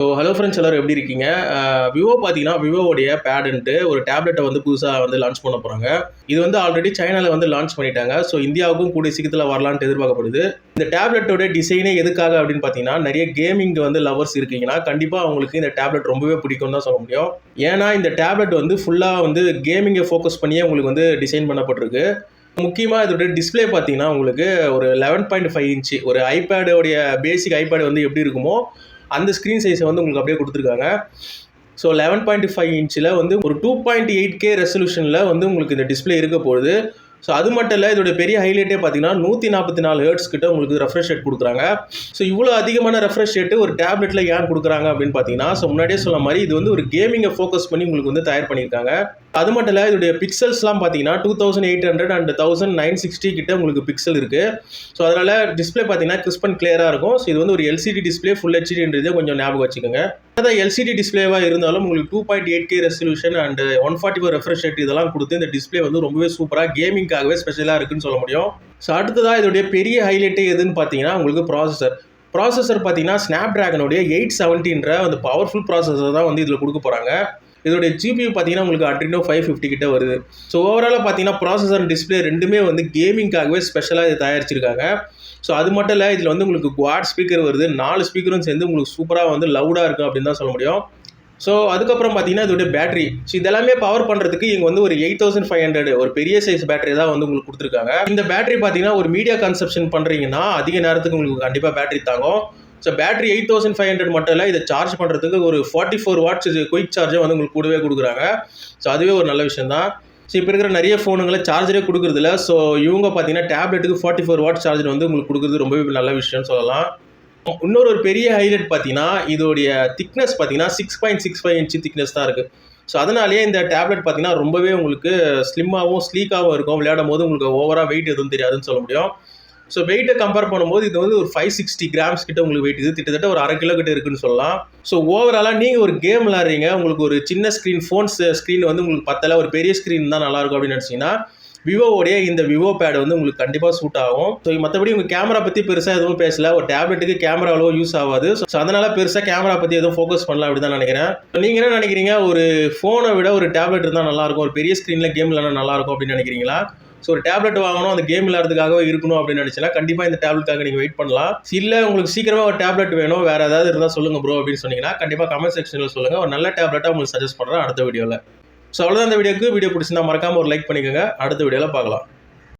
So hello friends எல்லோரும் எப்படி இருக்கீங்க? விவோ பார்த்தீங்கன்னா விவோடைய பேடுன்ட்டு ஒரு டேப்லெட்டை வந்து புதுசாக வந்து லான்ச் பண்ண போகிறாங்க. இது வந்து ஆல்ரெடி சைனாவில் வந்து லான்ச் பண்ணிட்டாங்க. ஸோ இந்தியாவுக்கும் கூடிய சீக்கிரத்தில் வரலான்ட்டு எதிர்பார்க்கப்படுது. இந்த டேப்லெட்டோட டிசைனே எதுக்காக அப்படின்னு பார்த்தீங்கன்னா, நிறைய கேமிங் வந்து லவர்ஸ் இருக்கீங்கன்னா கண்டிப்பாக அவங்களுக்கு இந்த டேப்லெட் ரொம்பவே பிடிக்கும் தான் சொல்ல முடியும். ஏன்னா இந்த டேப்லெட் வந்து ஃபுல்லாக வந்து கேமிங்கை ஃபோக்கஸ் பண்ணியே உங்களுக்கு வந்து டிசைன் பண்ணப்பட்டிருக்கு. முக்கியமாக இதோட டிஸ்பிளே பார்த்தீங்கன்னா உங்களுக்கு ஒரு 11.5 இன்ச்சு ஒரு ஐபேடோடைய பேசிக் ஐபேட் வந்து எப்படி இருக்குமோ அந்த ஸ்க்ரீன் சைஸை வந்து உங்களுக்கு அப்படியே கொடுத்துருக்காங்க. ஸோ 11.5 இன்ச்சில் வந்து ஒரு 2.8K ரெசல்யூஷனில் வந்து உங்களுக்கு இந்த டிஸ்பிளே இருக்க போகுது. ஸோ அது மட்டும் இல்லை, இதோட பெரிய ஹைலைட்டே பார்த்தீங்கன்னா 144 ஹெர்ட்ஸ் கிட்ட உங்களுக்கு ரெஃப்ரெஷ் ரேட் கொடுக்குறாங்க. ஸோ இவ்வளோ அதிகமான ரெஃப்ரெஷ் ரேட்டு ஒரு டேப்லெட்டில் ஏன் கொடுக்குறாங்க அப்படின்னு பார்த்தீங்கன்னா, ஸோ முன்னாடியே சொன்ன மாதிரி இது வந்து ஒரு கேமிங்கை ஃபோக்கஸ் பண்ணி உங்களுக்கு வந்து தயார் பண்ணியிருக்காங்க. அது மட்டும் இல்லை, இதோடைய பிக்சல்ஸ்லாம் பார்த்தீங்கன்னா 2800 அண்ட் 1960 கிட்ட உங்களுக்கு பிக்சல் இருக்குது. ஸோ அதனால் டிஸ்பிளே பார்த்தீங்கன்னா கிறிஸ்ப் அண்ட் கிளியராக இருக்கும். ஸோ இது வந்து ஒரு எல்சிடி டிஸ்பிளே ஃபுல் ஹெச்டின்றதே கொஞ்சம் ஞாபகம் வச்சுக்கோங்க. அதான் எல்சிடி டிஸ்பிளேவாக இருந்தாலும் உங்களுக்கு 2.8K resolution and 144 refresh rate இதெல்லாம் கொடுத்து இந்த டிஸ்பிளே வந்து ரொம்பவே சூப்பராக கேமிங்காகவே ஸ்பெஷலாக இருக்குன்னு சொல்ல முடியும். ஸோ அடுத்ததாக இதோடைய பெரிய ஹைலைட்டே எதுன்னு பார்த்தீங்கன்னா உங்களுக்கு ப்ராசஸர் பார்த்தீங்கன்னா ஸ்னாப் டிராகனுடைய 870ன்ற அந்த பவர்ஃபுல் ப்ராசஸர் தான் வந்து இதில் கொடுக்க போகிறாங்க. இதோடைய ஜிபியூ பார்த்தீங்கன்னா உங்களுக்கு Adreno 550 கிட்ட வருது. ஸோ ஓவராலாக பார்த்தீங்கன்னா ப்ராசஸர் டிஸ்பிளே ரெண்டுமே வந்து கேமிங்காகவே ஸ்பெஷலாக இது தயாரிச்சிருக்காங்க. ஸோ அது மட்டும் இல்லை, இதில் வந்து உங்களுக்கு குவாட் ஸ்பீக்கர் வருது. 4 ஸ்பீக்கரும் சேர்ந்து உங்களுக்கு சூப்பராக வந்து லவுடாக இருக்கும் அப்படின்னு தான் சொல்ல முடியும். ஸோ அதுக்கப்புறம் பார்த்தீங்கன்னா இதோடைய பேட்டரி, ஸோ இதெல்லாமே பவர் பண்ணுறதுக்கு இங்கே வந்து ஒரு 8500 ஒரு பெரிய சைஸ் பேட்டரி தான் வந்து உங்களுக்கு கொடுத்துருக்காங்க. இந்த பேட்டரி பார்த்தீங்கன்னா ஒரு மீடியா கன்சப்ஷன் பண்ணுறீங்கன்னா அதிக நேரத்துக்கு உங்களுக்கு கண்டிப்பாக பேட்டரி தாங்கும். ஸோ பேட்டரி 8500 மட்டும் இல்லை, இதை சார்ஜ் பண்ணுறதுக்கு ஒரு 44 வாட்ஸ் குயிக் சார்ஜை வந்து உங்களுக்கு கூடவே கொடுக்குறாங்க. ஸோ அதுவே ஒரு நல்ல விஷயம் தான். ஸோ இப்போ இருக்கிற நிறைய ஃபோனுங்களை சார்ஜரே கொடுக்குறதில்ல. ஸோ இவங்க பார்த்தீங்கன்னா டேப்லெட்டுக்கு 44 வாட் சார்ஜர் வந்து உங்களுக்கு கொடுக்குறது ரொம்பவே நல்ல விஷயம்னு சொல்லலாம். இன்னொரு பெரிய ஹைலைட் பார்த்தீங்கன்னா இதோடைய திக்னஸ் பார்த்தீங்கன்னா 6.65 இன்ச்சு திக்னஸ் தான் இருக்குது. ஸோ அதனாலேயே இந்த டேப்லெட் பார்த்தீங்கன்னா ரொம்பவே உங்களுக்கு ஸ்லிம்மாகவும் ஸ்லீக்காகவும் இருக்கும். விளையாடும் போது உங்களுக்கு ஓவராக வெயிட் எதுவும் தெரியாதுன்னு சொல்ல முடியும். ஸோ வெயிட்டை கம்பேர் பண்ணும்போது இது வந்து ஒரு 560 கிராம்ஸ் கிட்ட உங்களுக்கு வெயிட், இது கிட்டத்தட்ட ஒரு 1/2 கிலோ கிட்ட இருக்குன்னு சொல்லலாம். ஸோ ஓவராலாக நீங்கள் ஒரு கேம் விளையாடுறீங்க, உங்களுக்கு ஒரு சின்ன ஸ்க்ரீன் ஸ்க்ரீன் வந்து உங்களுக்கு பத்தலை, ஒரு பெரிய ஸ்க்ரீன் தான் நல்லாயிருக்கும் அப்படின்னு நினச்சிங்கன்னா விவோடைய இந்த விவோ பேட் வந்து உங்களுக்கு கண்டிப்பாக சூட் ஆகும். ஸோ மற்றபடி உங்கள் கேமரா பற்றி பெருசாக எதுவும் பேசல, ஒரு டேப்லெட்டுக்கு கேமரா அவ்வளோ யூஸ் ஆகாது. ஸோ அதனால் பெருசாக கேமரா பற்றி எதுவும் ஃபோக்கஸ் பண்ணலாம் அப்படி தான் நினைக்கிறேன். நீங்கள் என்ன நினைக்கிறீங்க? ஒரு ஃபோனை விட ஒரு டேப்லெட் இருந்தால் நல்லாயிருக்கும், ஒரு பெரிய ஸ்க்ரீனில் கேம் விளையாட நல்லாயிருக்கும் அப்படின்னு நினைக்கிறீங்களா? ஸோ ஒரு டேப்லெட் வாங்கணும், அந்த கேம் விளையாடுறதுக்காகவே இருக்கணும் அப்படின்னு நினச்சினா கண்டிப்பாக இந்த டேப்லெட்டுக்காக நீங்கள் வெயிட் பண்ணலாம். இல்லை உங்களுக்கு சீக்கிரமாக ஒரு டேப்லெட் வேணும், வேறு ஏதாவது இருந்தால் சொல்லுங்கள் ப்ரோ அப்படின்னு சொன்னீங்கன்னா கண்டிப்பாக கமெண்ட் செக்ஷனில் சொல்லுங்கள். ஒரு நல்ல டேப்லெட்டாக உங்களுக்கு சஜஸ்ட் பண்ணுறேன் அடுத்த வீடியோவில். ஸோ அவ்வளோதான் இந்த வீடியோ பிடிச்சிருந்தா மறக்காமல் ஒரு லைக் பண்ணிக்கோங்க. அடுத்த வீடியோவில் பார்க்கலாம்.